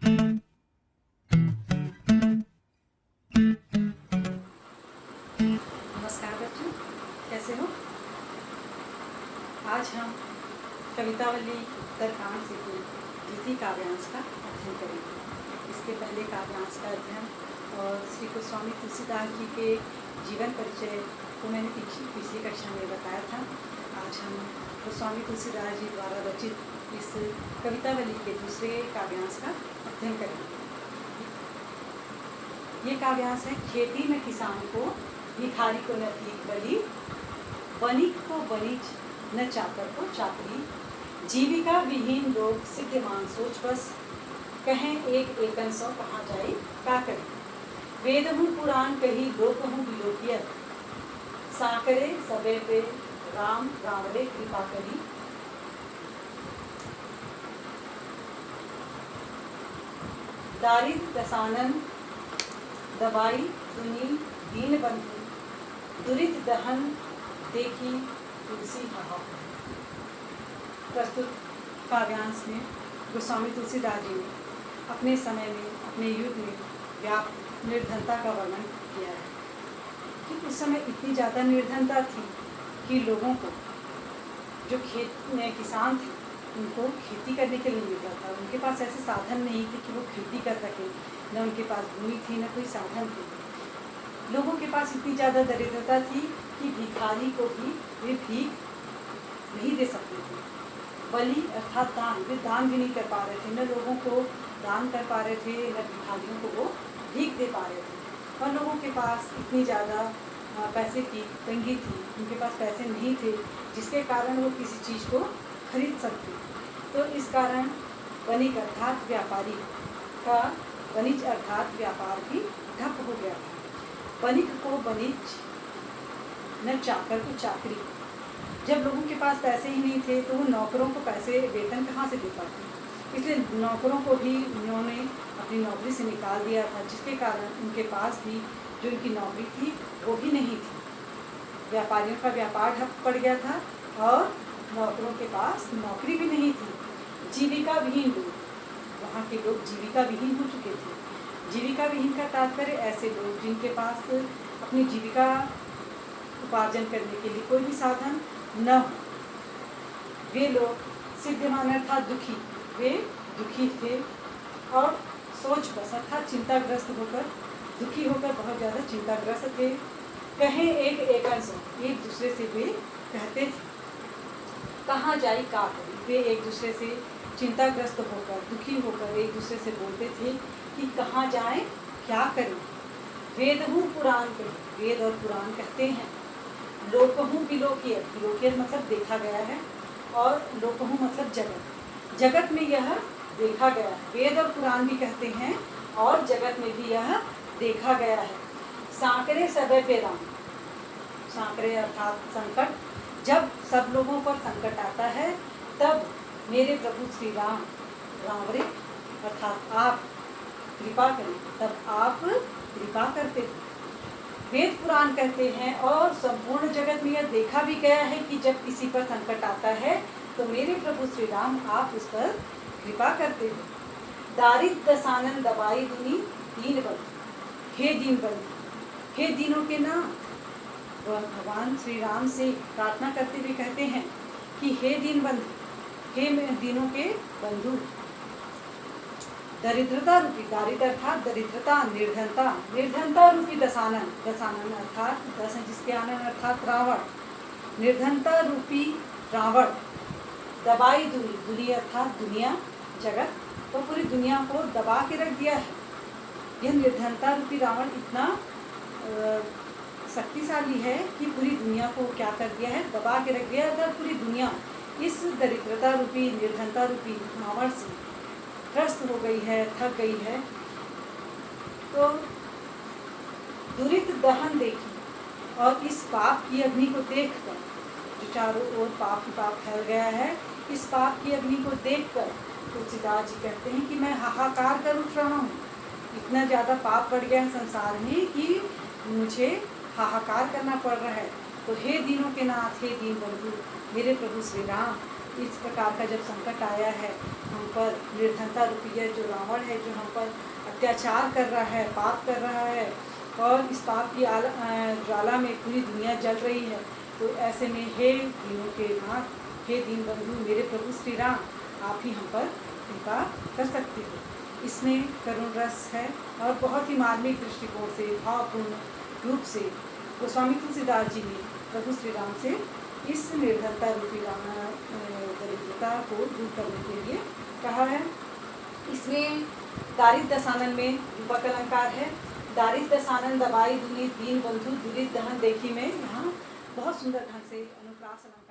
नमस्कार बच्चों, कैसे हो? आज हम कवितावली दरकांड से कोई द्वितीय काव्यांश का अध्ययन करेंगे। इसके पहले काव्यांश का अध्ययन और श्री गोस्वामी तुलसीदास जी के जीवन परिचय को मैंने पिछली कक्षा में बताया था। आज हम गोस्वामी तुलसीदास जी द्वारा रचित इस कवितावली के दूसरे काव्यांश का अध्ययन करेंगे। ये काव्यांश है खेती में किसान को, भिखारी को न भीख बली, वणिक को वणिज न चाकर को चाकरी, जीविका विहीन लोग सिद्धमान सोच बस, कहें एक एकन सौ कहाँ जाए का करे, वेद हूँ पुराण कही लोक हूँ विलोकियत, साकरे सबे पे राम रावले कृपा करी, दारिद्र दसानन दबाई दुनी दीन बंधु, दुरित दहन देखी तुलसी हाहा। प्रस्तुत काव्यांश में गोस्वामी तुलसीदास जी ने अपने समय में, अपने युग में व्याप्त निर्धनता का वर्णन किया है कि उस समय इतनी ज़्यादा निर्धनता थी कि लोगों को, जो खेत में किसान थे, उनको खेती करने के लिए मिल रहा था। उनके पास ऐसे साधन नहीं थे कि वो खेती कर सकें, न उनके पास भूमि थी, न कोई साधन थे। लोगों के पास इतनी ज़्यादा दरिद्रता थी कि भिखारी को भी वे भीख नहीं दे सकते थे। बलि अर्थात दान, वे दान भी नहीं कर पा रहे थे, न लोगों को दान कर पा रहे थे, न भिखारियों को वो भीख दे पा रहे थे। और लोगों के पास इतनी ज़्यादा पैसे की तंगी थी, उनके पास पैसे नहीं थे जिसके कारण वो किसी चीज़ को खरीद सकते। तो इस कारण वणिक अर्थात व्यापारी का, वणिज अर्थात व्यापार भी ठप हो गया था। वणिक को वणिज न चाकर को चाकरी। जब लोगों के पास पैसे ही नहीं थे तो वो नौकरों को पैसे, वेतन कहाँ से दे पाते, इसलिए नौकरों को भी उन्होंने अपनी नौकरी से निकाल दिया था, जिसके कारण उनके पास भी जो उनकी नौकरी थी वो भी नहीं थी। व्यापारियों का व्यापार ठप पड़ गया था और नौकरों के पास नौकरी भी नहीं थी। जीविका विहीन लोग, वहाँ के लोग जीविका विहीन हो चुके थे। जीविका विहीन का तात्पर्य ऐसे लोग जिनके पास अपनी जीविका उपार्जन करने के लिए कोई भी साधन न हो। वे लोग सिद्धमान अर्थात दुखी, वे दुखी थे और सोच बस अर्थात चिंताग्रस्त होकर, दुखी होकर बहुत ज़्यादा चिंताग्रस्त थे। कहें एक एकन सो, एक दूसरे से वे कहते थे कहाँ जाई का करी। वे एक दूसरे से चिंताग्रस्त होकर, दुखी होकर एक दूसरे से बोलते थे कि कहाँ जाएं, क्या करें। वेद हूँ पुराण कही, वेद और पुराण कहते हैं। लोक हूँ विलोकियत, विलोकियत मतलब देखा गया है, और लोक हूँ मतलब जगत, जगत में यह देखा गया है। वेद और पुराण भी कहते हैं और जगत में भी यह देखा गया है। साकरे सबे पे राम, साकरे अर्थात संकट, जब सब लोगों पर संकट आता है तब मेरे प्रभु श्री राम, रावरे अर्थात आप कृपा करें, तब आप कृपा करते हैं। वेद पुराण कहते हैं और संपूर्ण जगत में यह देखा भी गया है कि जब किसी पर संकट आता है तो मेरे प्रभु श्री राम आप उस पर कृपा करते हैं। दारिद्र दसानन दबाई दुनी दीन बंधु, हे दीन बंधु, हे दीनों के नाथ। भगवान श्री राम से प्रार्थना करते हुए कहते हैं कि हे दीन बंधु, हे दीनों के बंधु। दरिद्रता रूपी, दारिद्र अर्थात दरिद्रता, निर्धनता, निर्धनता रूपी दसानन, दसानन अर्थात दस है जिसके आनंद अर्थात रावण, निर्धनता रूपी रावण। दबाई दुनी, दुनी अर्थात दुनिया, जगत, तो पूरी दुनिया को दबा के रख दिया है। यह निर्धनता रूपी रावण इतना शक्तिशाली है कि पूरी दुनिया को क्या कर दिया है, दबा के रख दिया है। पूरी दुनिया इस दरिद्रता रूपी, निर्धनता रूपी रावण से त्रस्त हो गई है, थक गई है। तो दुरित दहन देखी, और इस पाप की अग्नि को देखकर, जो चारों ओर पाप ही पाप फैल गया है, इस पाप की अग्नि को देखकर तुलसीदास जी कहते हैं कि मैं हाहाकार कर उठ रहा हूँ। इतना ज़्यादा पाप बढ़ गया है संसार में कि मुझे हाहाकार करना पड़ रहा है। तो हे दीनों के नाथ, हे दीन बंधु, मेरे प्रभु श्री राम, इस प्रकार का जब संकट आया है हम पर, निर्धनता रूपी है जो रावण है, जो हम पर अत्याचार कर रहा है, पाप कर रहा है और इस पाप की ज्वाला में पूरी दुनिया जल रही है, तो ऐसे में हे दीनों के नाथ, हे दीन बंधु, मेरे प्रभु श्री राम, आप ही हम पर कृपा कर सकते हो। इसमें करुण रस है और बहुत ही मार्मिक दृष्टिकोण से, भावपूर्ण रूप से गोस्वामी तुलसीदास जी ने प्रभु श्री राम से इस निर्धनता रूपी दरिद्रता को दूर करने के लिए कहा है। इसमें दारिद्र दशानन में रूपक अलंकार है। दारिद्र दशानन दवाई दुनी दीन बंधु दुरित दहन देखी में यहाँ बहुत सुंदर ढंग से अनुप्रास अलंकार